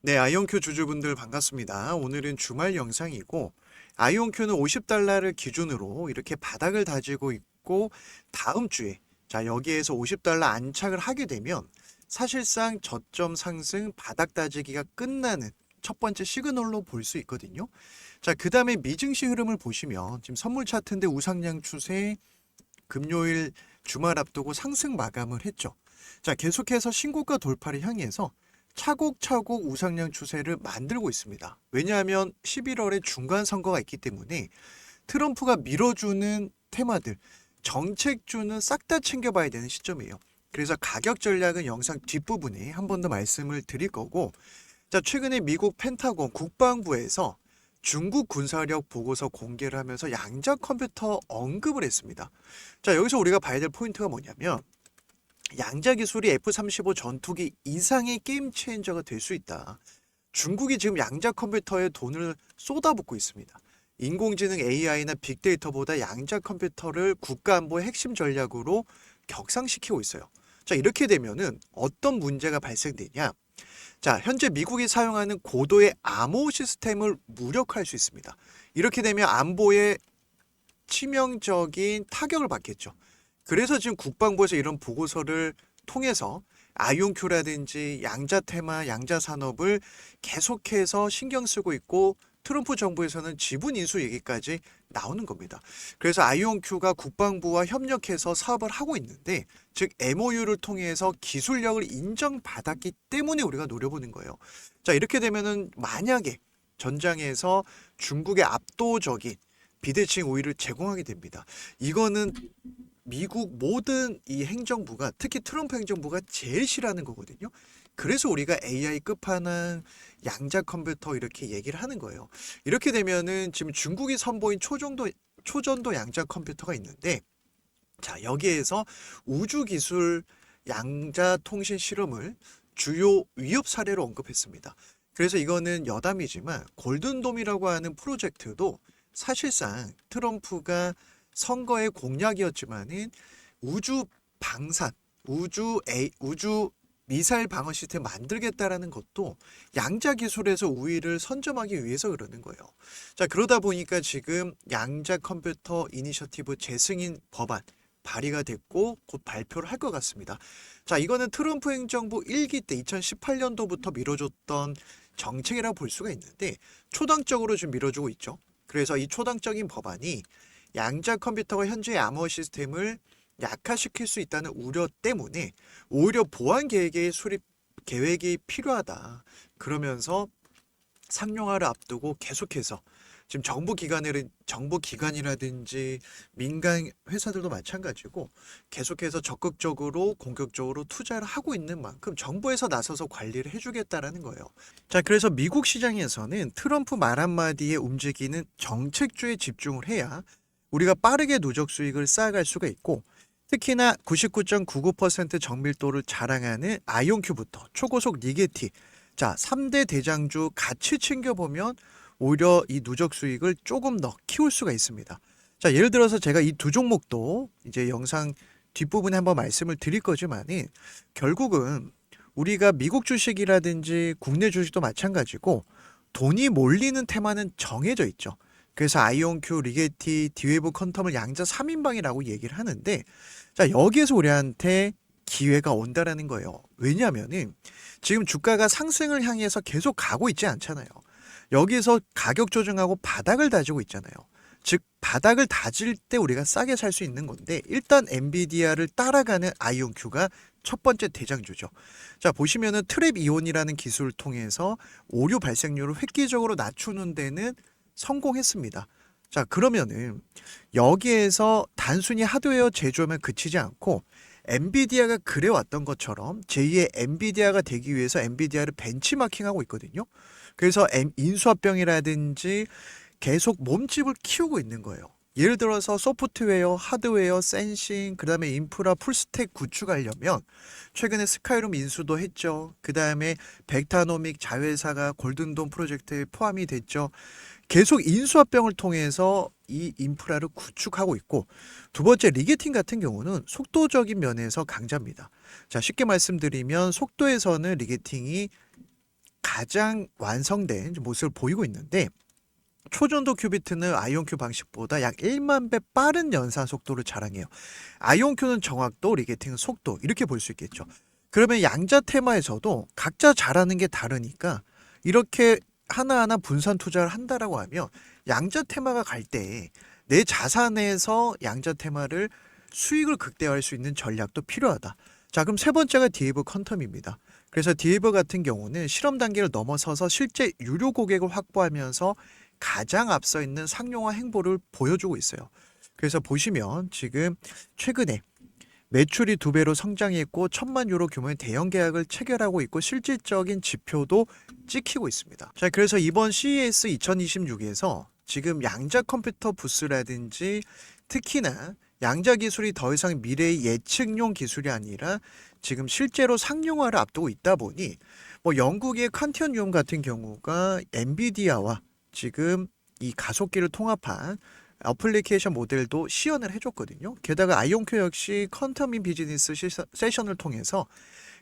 네, 아이온큐 주주분들 반갑습니다. 오늘은 주말 영상이고, 아이온큐는 50달러를 기준으로 이렇게 바닥을 다지고 있고, 다음 주에, 여기에서 50달러 안착을 하게 되면 사실상 저점 상승 바닥 다지기가 끝나는 첫 번째 시그널로 볼 수 있거든요. 그 다음에 미증시 흐름을 보시면 지금 선물 차트인데 우상향 추세, 금요일 주말 앞두고 상승 마감을 했죠. 계속해서 신고가 돌파를 향해서 차곡차곡 우상향 추세를 만들고 있습니다. 왜냐하면 11월에 중간 선거가 있기 때문에 트럼프가 밀어주는 테마들, 정책주는 싹 다 챙겨봐야 되는 시점이에요. 그래서 가격 전략은 영상 뒷부분에 한 번 더 말씀을 드릴 거고, 최근에 미국 펜타곤 국방부에서 중국 군사력 보고서 공개를 하면서 양자 컴퓨터 언급을 했습니다. 여기서 우리가 봐야 될 포인트가 뭐냐면, 양자 기술이 F-35 전투기 이상의 게임 체인저가 될 수 있다. 중국이 지금 양자 컴퓨터에 돈을 쏟아붓고 있습니다. 인공지능 AI나 빅데이터보다 양자 컴퓨터를 국가 안보의 핵심 전략으로 격상시키고 있어요. 이렇게 되면은 어떤 문제가 발생되냐? 현재 미국이 사용하는 고도의 암호 시스템을 무력화할 수 있습니다. 이렇게 되면 안보에 치명적인 타격을 받겠죠. 그래서 지금 국방부에서 이런 보고서를 통해서 아이온큐라든지 양자 테마, 양자 산업을 계속해서 신경 쓰고 있고, 트럼프 정부에서는 지분 인수 얘기까지 나오는 겁니다. 그래서 아이온큐가 국방부와 협력해서 사업을 하고 있는데, 즉 MOU를 통해서 기술력을 인정받았기 때문에 우리가 노려보는 거예요. 이렇게 되면은 만약에 전장에서 중국의 압도적인 비대칭 우위를 제공하게 됩니다. 이거는 미국 모든 이 행정부가, 특히 트럼프 행정부가 제일 싫어하는 거거든요. 그래서 우리가 AI 끝판왕 양자 컴퓨터 이렇게 얘기를 하는 거예요. 이렇게 되면은 지금 중국이 선보인 초전도 양자 컴퓨터가 있는데, 여기에서 우주 기술 양자 통신 실험을 주요 위협 사례로 언급했습니다. 그래서 이거는 여담이지만 골든돔이라고 하는 프로젝트도 사실상 트럼프가 선거의 공약이었지만은 우주 방산, 우주 미사일 방어 시스템 만들겠다라는 것도 양자 기술에서 우위를 선점하기 위해서 그러는 거예요. 그러다 보니까 지금 양자 컴퓨터 이니셔티브 재승인 법안 발의가 됐고 곧 발표를 할 것 같습니다. 이거는 트럼프 행정부 1기 때 2018년도부터 미뤄줬던 정책이라 볼 수가 있는데 초당적으로 좀 밀어주고 있죠. 그래서 이 초당적인 법안이 양자 컴퓨터가 현재의 암호 시스템을 약화시킬 수 있다는 우려 때문에 오히려 보안 계획의 수립 계획이 필요하다. 그러면서 상용화를 앞두고 계속해서 지금 정부 기관이라든지 민간 회사들도 마찬가지고 계속해서 적극적으로 공격적으로 투자를 하고 있는 만큼 정부에서 나서서 관리를 해주겠다라는 거예요. 그래서 미국 시장에서는 트럼프 말 한마디에 움직이는 정책주에 집중을 해야 우리가 빠르게 누적 수익을 쌓아갈 수가 있고, 특히나 99.99% 정밀도를 자랑하는 아이온큐부터 초고속 리게티, 3대 대장주 같이 챙겨보면 오히려 이 누적 수익을 조금 더 키울 수가 있습니다. 예를 들어서 제가 이 두 종목도 이제 영상 뒷부분에 한번 말씀을 드릴 거지만은 결국은 우리가 미국 주식이라든지 국내 주식도 마찬가지고 돈이 몰리는 테마는 정해져 있죠. 그래서 아이온큐, 리게티, 디웨이브 퀀텀을 양자 3인방이라고 얘기를 하는데, 여기에서 우리한테 기회가 온다라는 거예요. 왜냐하면은 지금 주가가 상승을 향해서 계속 가고 있지 않잖아요. 여기에서 가격 조정하고 바닥을 다지고 있잖아요. 즉 바닥을 다질 때 우리가 싸게 살 수 있는 건데, 일단 엔비디아를 따라가는 아이온큐가 첫 번째 대장주죠. 보시면은 트랩 이온이라는 기술을 통해서 오류 발생률을 획기적으로 낮추는 데는 성공했습니다. 그러면은 여기에서 단순히 하드웨어 제조하면 그치지 않고 엔비디아가 그래왔던 것처럼 제2의 엔비디아가 되기 위해서 엔비디아를 벤치마킹하고 있거든요. 그래서 인수합병이라든지 계속 몸집을 키우고 있는 거예요. 예를 들어서 소프트웨어, 하드웨어, 센싱, 그 다음에 인프라 풀스택 구축하려면 최근에 스카이룸 인수도 했죠. 그 다음에 벡타노믹 자회사가 골든돔 프로젝트에 포함이 됐죠. 계속 인수합병을 통해서 이 인프라를 구축하고 있고, 두 번째 리게팅 같은 경우는 속도적인 면에서 강자입니다. 쉽게 말씀드리면 속도에서는 리게팅이 가장 완성된 모습을 보이고 있는데 초전도 큐비트는 아이온큐 방식보다 약 1만 배 빠른 연산 속도를 자랑해요. 아이온큐는 정확도, 리게팅 속도 이렇게 볼 수 있겠죠. 그러면 양자 테마에서도 각자 잘하는 게 다르니까 이렇게 하나하나 분산 투자를 한다라고 하면 양자 테마가 갈 때 내 자산에서 양자 테마를 수익을 극대화할 수 있는 전략도 필요하다. 자, 그럼 세 번째가 디에이브 퀀텀입니다. 그래서 디에이브 같은 경우는 실험 단계를 넘어서서 실제 유료 고객을 확보하면서 가장 앞서 있는 상용화 행보를 보여주고 있어요. 그래서 보시면 지금 최근에 매출이 2배로 성장했고 1,000만 유로 규모의 대형 계약을 체결하고 있고 실질적인 지표도 찍히고 있습니다. 자, 그래서 이번 CES 2026에서 지금 양자 컴퓨터 부스라든지 특히나 양자 기술이 더 이상 미래의 예측용 기술이 아니라 지금 실제로 상용화를 앞두고 있다 보니 뭐 영국의 칸티언 같은 경우가 엔비디아와 지금 이 가속기를 통합한 어플리케이션 모델도 시연을 해줬거든요. 게다가 아이온큐 역시 퀀텀인 비즈니스 세션을 통해서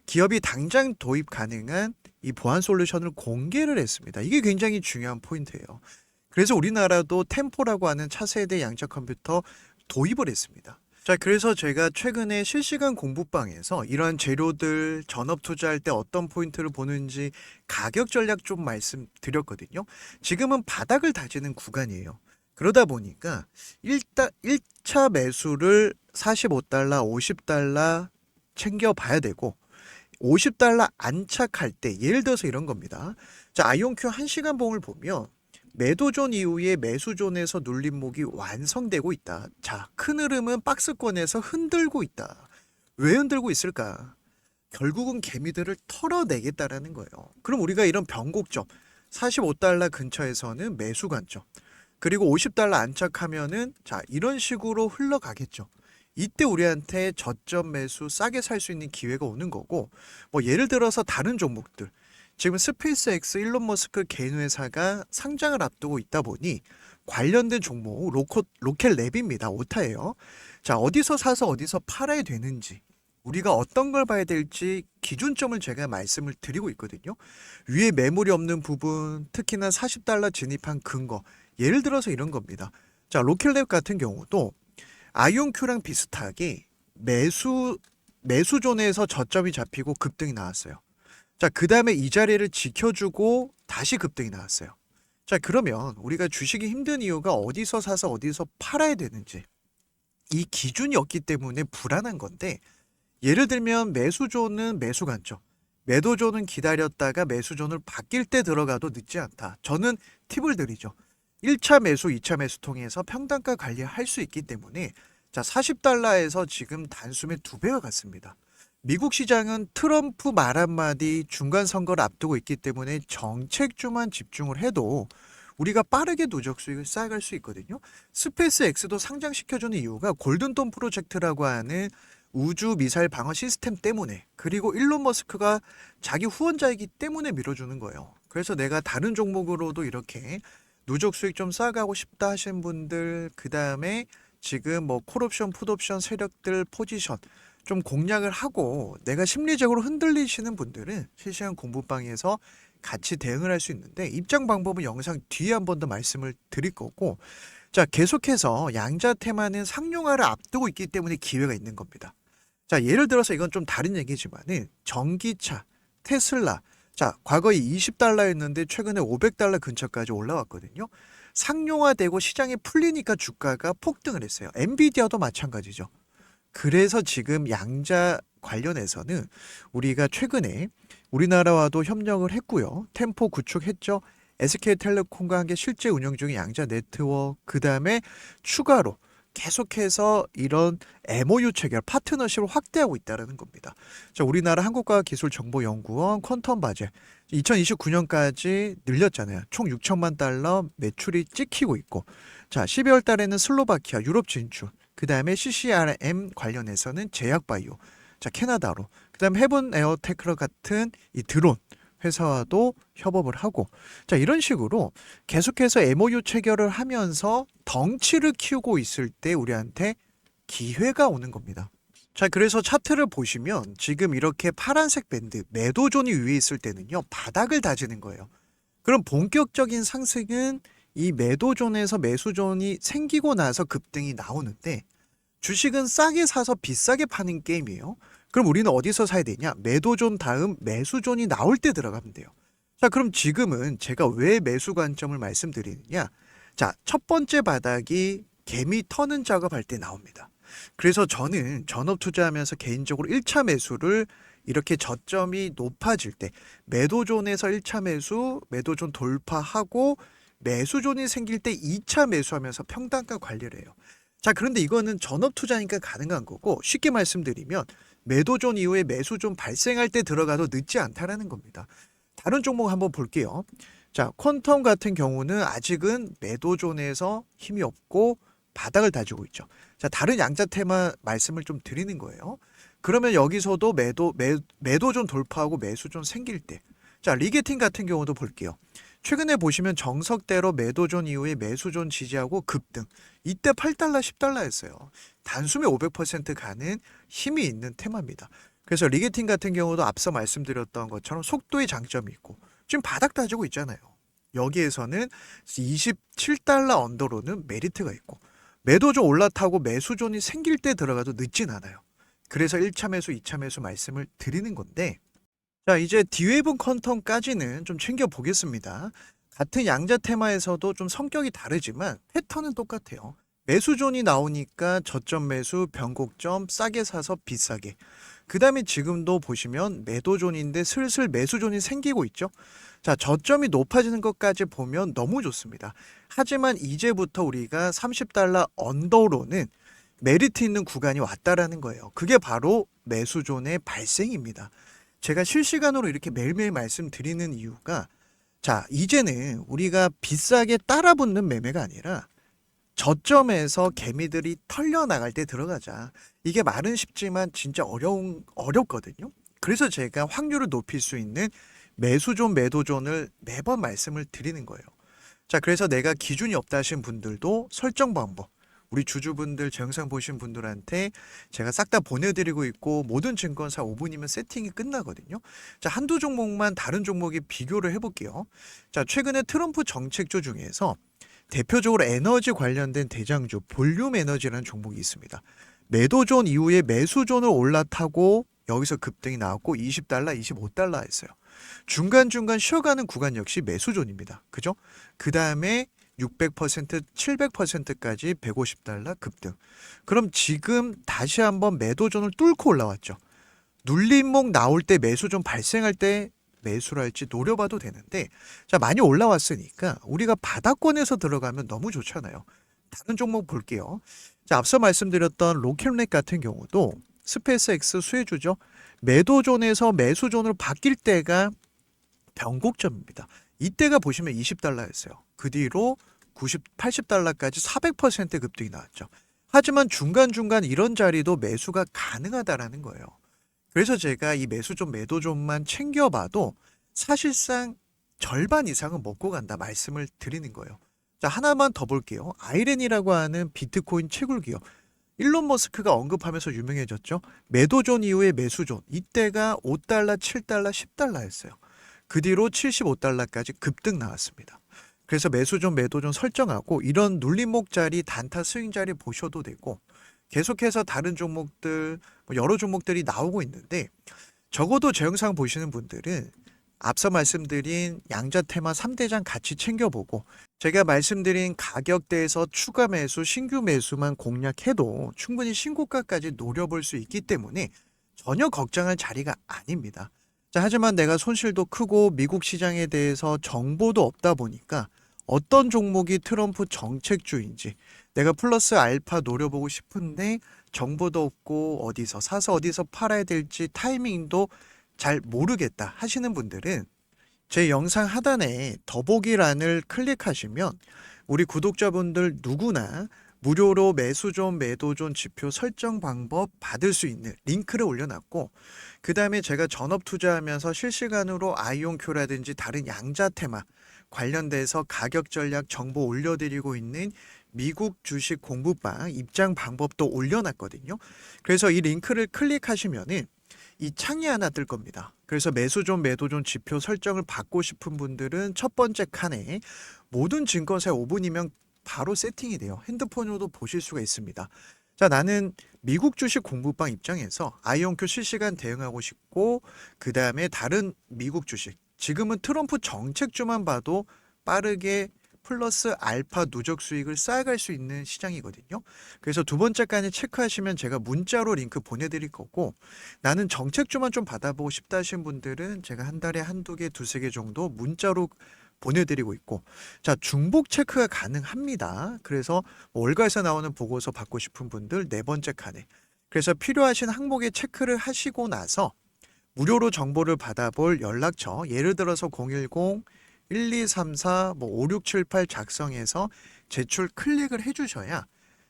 기업이 당장 도입 가능한 이 보안 솔루션을 공개를 했습니다. 이게 굉장히 중요한 포인트예요. 그래서 우리나라도 템포라고 하는 차세대 양자 컴퓨터 도입을 했습니다. 자, 그래서 제가 최근에 실시간 공부방에서 이러한 재료들 전업 투자할 때 어떤 포인트를 보는지 가격 전략 좀 말씀드렸거든요. 지금은 바닥을 다지는 구간이에요. 그러다 보니까 1차 매수를 45달러, 50달러 챙겨봐야 되고 50달러 안착할 때 예를 들어서 이런 겁니다. 자, 아이온큐 1시간 봉을 보면 매도존 이후에 매수존에서 눌림목이 완성되고 있다. 자, 큰 흐름은 박스권에서 흔들고 있다. 왜 흔들고 있을까? 결국은 개미들을 털어내겠다라는 거예요. 그럼 우리가 이런 변곡점 45달러 근처에서는 매수 관점, 그리고 50달러 안착하면은 자, 이런 식으로 흘러가겠죠. 이때 우리한테 저점 매수 싸게 살 수 있는 기회가 오는 거고, 뭐 예를 들어서 다른 종목들, 지금 스페이스 X 일론 머스크 개인 회사가 상장을 앞두고 있다 보니 관련된 종목 로켓 랩입니다. 오타예요. 자, 어디서 사서 어디서 팔아야 되는지, 우리가 어떤 걸 봐야 될지 기준점을 제가 말씀을 드리고 있거든요. 위에 매물이 없는 부분, 특히나 40달러 진입한 근거, 예를 들어서 이런 겁니다. 자, 로켓랩 같은 경우도 아이온큐랑 비슷하게 매수존에서 저점이 잡히고 급등이 나왔어요. 자, 그 다음에 이 자리를 지켜주고 다시 급등이 나왔어요. 자, 그러면 우리가 주식이 힘든 이유가 어디서 사서 어디서 팔아야 되는지 이 기준이 없기 때문에 불안한 건데, 예를 들면 매수존은 매수 관점, 매도존은 기다렸다가 매수존을 바뀔 때 들어가도 늦지 않다. 저는 팁을 드리죠. 1차 매수, 2차 매수 통해서 평단가 관리할 수 있기 때문에 자, 40달러에서 지금 단숨에 2배가 갔습니다. 미국 시장은 트럼프 말 한마디 중간 선거를 앞두고 있기 때문에 정책주만 집중을 해도 우리가 빠르게 누적 수익을 쌓아갈 수 있거든요. 스페이스 X도 상장시켜주는 이유가 골든돔 프로젝트라고 하는 우주 미사일 방어 시스템 때문에, 그리고 일론 머스크가 자기 후원자이기 때문에 밀어주는 거예요. 그래서 내가 다른 종목으로도 이렇게 누적 수익 좀 쌓아가고 싶다 하시는 분들, 그 다음에 지금 뭐 콜옵션, 풋옵션 세력들 포지션 좀 공략을 하고 내가 심리적으로 흔들리시는 분들은 실시간 공부방에서 같이 대응을 할 수 있는데, 입장 방법은 영상 뒤에 한 번 더 말씀을 드릴 거고, 자, 계속해서 양자 테마는 상용화를 앞두고 있기 때문에 기회가 있는 겁니다. 자, 예를 들어서 이건 좀 다른 얘기지만은 전기차, 테슬라, 자, 과거에 20달러였는데 최근에 500달러 근처까지 올라왔거든요. 상용화되고 시장이 풀리니까 주가가 폭등을 했어요. 엔비디아도 마찬가지죠. 그래서 지금 양자 관련해서는 우리가 최근에 우리나라와도 협력을 했고요. 템포 구축했죠. SK텔레콤과 함께 실제 운영 중인 양자 네트워크, 그 다음에 추가로 계속해서 이런 MOU 체결, 파트너십을 확대하고 있다는 겁니다. 자, 우리나라 한국과학기술정보연구원 퀀텀 바젤 2029년까지 늘렸잖아요. 총 6천만 달러 매출이 찍히고 있고, 자, 12월 달에는 슬로바키아 유럽 진출, 그 다음에 CCRM 관련해서는 제약바이오, 자, 캐나다로, 그 다음에 헤븐 에어테크 같은 이 드론 회사와도 협업을 하고, 자, 이런 식으로 계속해서 MOU 체결을 하면서 덩치를 키우고 있을 때 우리한테 기회가 오는 겁니다. 자, 그래서 차트를 보시면 지금 이렇게 파란색 밴드, 매도존이 위에 있을 때는요, 바닥을 다지는 거예요. 그럼 본격적인 상승은 이 매도존에서 매수존이 생기고 나서 급등이 나오는데, 주식은 싸게 사서 비싸게 파는 게임이에요. 그럼 우리는 어디서 사야 되냐? 매도존 다음 매수존이 나올 때 들어가면 돼요. 자, 그럼 지금은 제가 왜 매수 관점을 말씀드리느냐? 자, 첫 번째 바닥이 개미 터는 작업할 때 나옵니다. 그래서 저는 전업 투자하면서 개인적으로 1차 매수를 이렇게 저점이 높아질 때 매도존에서 1차 매수, 매도존 돌파하고 매수존이 생길 때 2차 매수하면서 평단가 관리를 해요. 자, 그런데 이거는 전업 투자니까 가능한 거고, 쉽게 말씀드리면 매도존 이후에 매수존 발생할 때 들어가도 늦지 않다라는 겁니다. 다른 종목 한번 볼게요. 자, 퀀텀 같은 경우는 아직은 매도존에서 힘이 없고 바닥을 다지고 있죠. 자, 다른 양자 테마 말씀을 좀 드리는 거예요. 그러면 여기서도 매도존 돌파하고 매수존 생길 때, 자, 리게팅 같은 경우도 볼게요. 최근에 보시면 정석대로 매도존 이후에 매수존 지지하고 급등. 이때 8달러, 10달러였어요. 단숨에 500% 가는 힘이 있는 테마입니다. 그래서 리게팅 같은 경우도 앞서 말씀드렸던 것처럼 속도의 장점이 있고, 지금 바닥 다지고 있잖아요. 여기에서는 27달러 언더로는 메리트가 있고, 매도존 올라타고 매수존이 생길 때 들어가도 늦진 않아요. 그래서 1차 매수, 2차 매수 말씀을 드리는 건데, 자, 이제 디웨이브 퀀텀까지는 좀 챙겨보겠습니다. 같은 양자 테마에서도 좀 성격이 다르지만 패턴은 똑같아요. 매수존이 나오니까 저점 매수, 변곡점 싸게 사서 비싸게. 그 다음에 지금도 보시면 매도존인데 슬슬 매수존이 생기고 있죠. 자, 저점이 높아지는 것까지 보면 너무 좋습니다. 하지만 이제부터 우리가 30달러 언더로는 메리트 있는 구간이 왔다라는 거예요. 그게 바로 매수존의 발생입니다. 제가 실시간으로 이렇게 매일매일 말씀드리는 이유가, 자, 이제는 우리가 비싸게 따라붙는 매매가 아니라 저점에서 개미들이 털려 나갈 때 들어가자. 이게 말은 쉽지만 진짜 어렵거든요. 그래서 제가 확률을 높일 수 있는 매수존, 매도존을 매번 말씀을 드리는 거예요. 자, 그래서 내가 기준이 없다 하신 분들도 설정 방법, 우리 주주분들, 제 영상 보신 분들한테 제가 싹 다 보내드리고 있고, 모든 증권사 5분이면 세팅이 끝나거든요. 자, 한두 종목만 다른 종목에 비교를 해볼게요. 자, 최근에 트럼프 정책주 중에서 대표적으로 에너지 관련된 대장주 볼륨 에너지라는 종목이 있습니다. 매도존 이후에 매수존을 올라타고 여기서 급등이 나왔고 20달러, 25달러 했어요. 중간중간 쉬어가는 구간 역시 매수존입니다. 그죠? 그 다음에 600%, 700%까지 150달러 급등. 그럼 지금 다시 한번 매도존을 뚫고 올라왔죠. 눌림목 나올 때 매수존 발생할 때 매수를 할지 노려봐도 되는데, 자, 많이 올라왔으니까 우리가 바닥권에서 들어가면 너무 좋잖아요. 다른 종목 볼게요. 자, 앞서 말씀드렸던 로켓넷 같은 경우도 스페이스X 수혜주죠. 매도존에서 매수존으로 바뀔 때가 변곡점입니다. 이때가 보시면 20달러였어요. 그 뒤로 80달러까지 400% 급등이 나왔죠. 하지만 중간중간 이런 자리도 매수가 가능하다라는 거예요. 그래서 제가 이 매수존, 매도존만 챙겨봐도 사실상 절반 이상은 먹고 간다 말씀을 드리는 거예요. 자, 하나만 더 볼게요. 아이렌이라고 하는 비트코인 채굴 기업. 일론 머스크가 언급하면서 유명해졌죠. 매도존 이후에 매수존. 이때가 5달러, 7달러, 10달러였어요. 그 뒤로 75달러까지 급등 나왔습니다. 그래서 매수존, 매도존 설정하고 이런 눌림목 자리, 단타 스윙 자리 보셔도 되고, 계속해서 다른 종목들, 여러 종목들이 나오고 있는데, 적어도 제 영상 보시는 분들은 앞서 말씀드린 양자 테마 3대장 같이 챙겨보고, 제가 말씀드린 가격대에서 추가 매수, 신규 매수만 공략해도 충분히 신고가까지 노려볼 수 있기 때문에 전혀 걱정할 자리가 아닙니다. 자, 하지만 내가 손실도 크고 미국 시장에 대해서 정보도 없다 보니까 어떤 종목이 트럼프 정책주인지 내가 플러스 알파 노려보고 싶은데 정보도 없고 어디서 사서 어디서 팔아야 될지 타이밍도 잘 모르겠다 하시는 분들은 제 영상 하단에 더보기란을 클릭하시면 우리 구독자분들 누구나 무료로 매수존, 매도존 지표 설정 방법 받을 수 있는 링크를 올려놨고, 그 다음에 제가 전업 투자하면서 실시간으로 아이온큐라든지 다른 양자 테마 관련돼서 가격 전략 정보 올려드리고 있는 미국 주식 공부방 입장 방법도 올려놨거든요. 그래서 이 링크를 클릭하시면은 이 창이 하나 뜰 겁니다. 그래서 매수존, 매도존 지표 설정을 받고 싶은 분들은 첫 번째 칸에 모든 증권사의 5분이면 바로 세팅이 돼요. 핸드폰으로도 보실 수가 있습니다. 자, 나는 미국 주식 공부방 입장에서 아이온큐 실시간 대응하고 싶고, 그 다음에 다른 미국 주식, 지금은 트럼프 정책주만 봐도 빠르게 플러스 알파 누적 수익을 쌓아갈 수 있는 시장이거든요. 그래서 두 번째 칸에 체크하시면 제가 문자로 링크 보내드릴 거고, 나는 정책주만 좀 받아보고 싶다 하신 분들은 제가 한 달에 한두 개, 두세 개 정도 문자로 보내드리고 있고, 자, 중복 체크가 가능합니다. 그래서 월가에서 나오는 보고서 받고 싶은 분들 네 번째 칸에, 그래서 필요하신 항목에 체크를 하시고 나서 무료로 정보를 받아볼 연락처, 예를 들어서 010 1234 5678 작성해서 제출 클릭을 해주셔야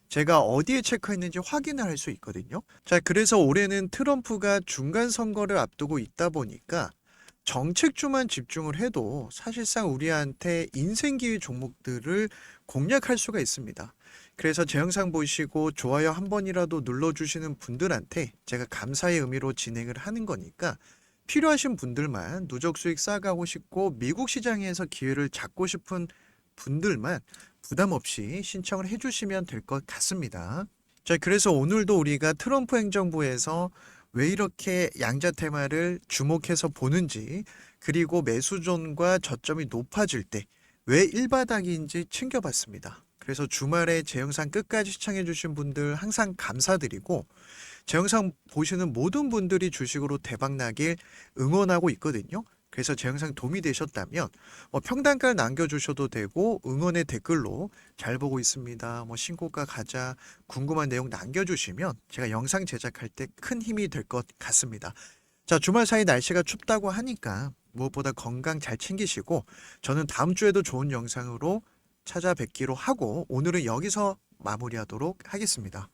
제가 어디에 체크했는지 확인을 할 수 있거든요. 자, 그래서 올해는 트럼프가 중간 선거를 앞두고 있다 보니까 정책주만 집중을 해도 사실상 우리한테 인생기회 종목들을 공략할 수가 있습니다. 그래서 제 영상 보시고 좋아요 한 번이라도 눌러주시는 분들한테 제가 감사의 의미로 진행을 하는 거니까, 필요하신 분들만, 누적 수익 쌓아가고 싶고 미국 시장에서 기회를 잡고 싶은 분들만 부담 없이 신청을 해주시면 될 것 같습니다. 자, 그래서 오늘도 우리가 트럼프 행정부에서 왜 이렇게 양자 테마를 주목해서 보는지, 그리고 매수존과 저점이 높아질 때 왜 일바닥인지 챙겨봤습니다. 그래서 주말에 제 영상 끝까지 시청해주신 분들 항상 감사드리고, 제 영상 보시는 모든 분들이 주식으로 대박나길 응원하고 있거든요. 그래서 제 영상 도움이 되셨다면 평단가를 남겨주셔도 되고, 응원의 댓글로 잘 보고 있습니다, 신고가 가자, 궁금한 내용 남겨주시면 제가 영상 제작할 때 큰 힘이 될 것 같습니다. 자, 주말 사이 날씨가 춥다고 하니까 무엇보다 건강 잘 챙기시고, 저는 다음 주에도 좋은 영상으로 찾아뵙기로 하고 오늘은 여기서 마무리하도록 하겠습니다.